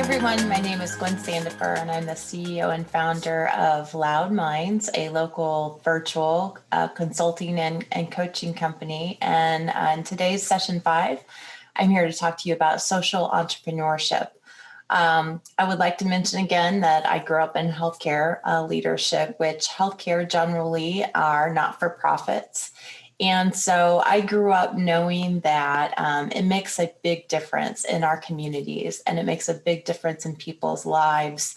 everyone. My name is Gwen Sandefur, and I'm the CEO and founder of Loud Minds, a local virtual consulting and coaching company. And in today's session 5, I'm here to talk to you about social entrepreneurship. I would like to mention again that I grew up in healthcare leadership, which healthcare generally are not-for-profits. And so I grew up knowing that it makes a big difference in our communities, and it makes a big difference in people's lives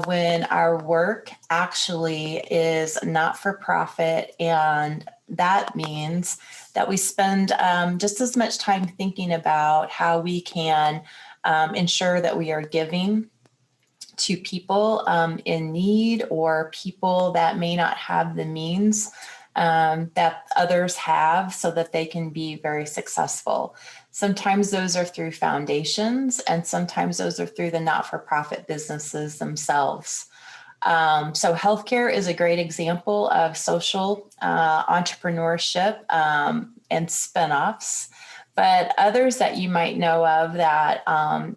when our work actually is not for profit. And that means that we spend just as much time thinking about how we can ensure that we are giving to people in need or people that may not have the means that others have so that they can be very successful. Sometimes those are through foundations, and sometimes those are through the not-for-profit businesses themselves. So healthcare is a great example of social entrepreneurship and spinoffs. But others that you might know of that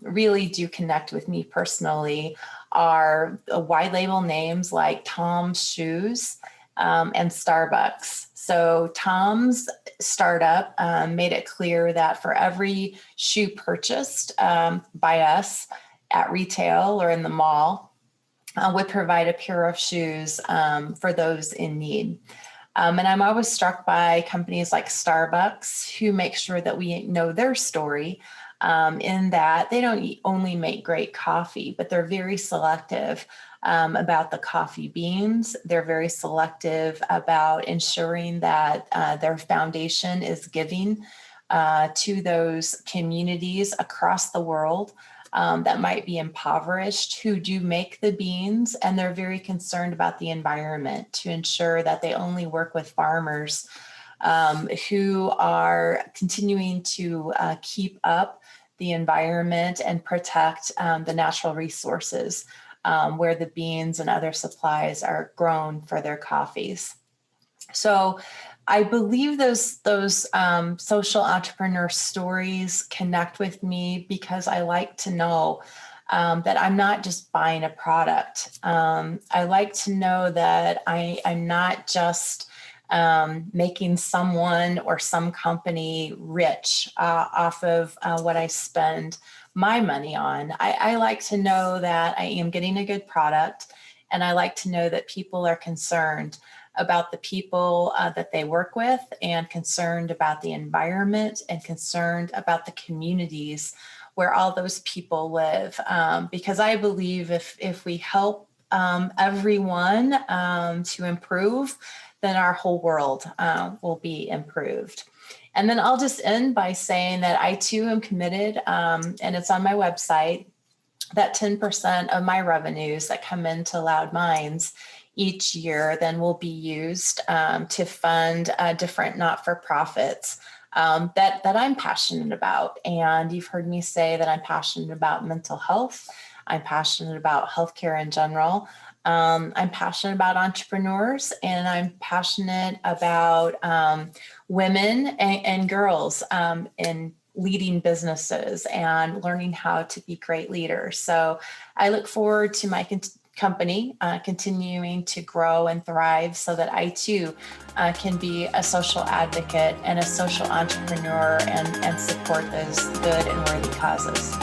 really do connect with me personally are white label names like Tom's Shoes and Starbucks. So Tom's startup made it clear that for every shoe purchased by us at retail or in the mall, would provide a pair of shoes for those in need. And I'm always struck by companies like Starbucks who make sure that we know their story in that they don't only make great coffee, but they're very selective about the coffee beans. They're very selective about ensuring that their foundation is giving to those communities across the world that might be impoverished who do make the beans, and they're very concerned about the environment to ensure that they only work with farmers who are continuing to keep up the environment and protect the natural resources where the beans and other supplies are grown for their coffees. So I believe those social entrepreneur stories connect with me because I like to know that I'm not just buying a product. I like to know that I'm not just making someone or some company rich off of what I spend my money on. I like to know that I am getting a good product, and I like to know that people are concerned about the people that they work with, and concerned about the environment, and concerned about the communities where all those people live. Because I believe if we help everyone to improve, then our whole world will be improved. And then I'll just end by saying that I too am committed, and it's on my website, that 10% of my revenues that come into Loud Minds each year then will be used to fund different not-for-profits that I'm passionate about. And you've heard me say that I'm passionate about mental health. I'm passionate about healthcare in general. I'm passionate about entrepreneurs, and I'm passionate about women and girls in leading businesses and learning how to be great leaders. So I look forward to my company continuing to grow and thrive so that I too can be a social advocate and a social entrepreneur and support those good and worthy causes.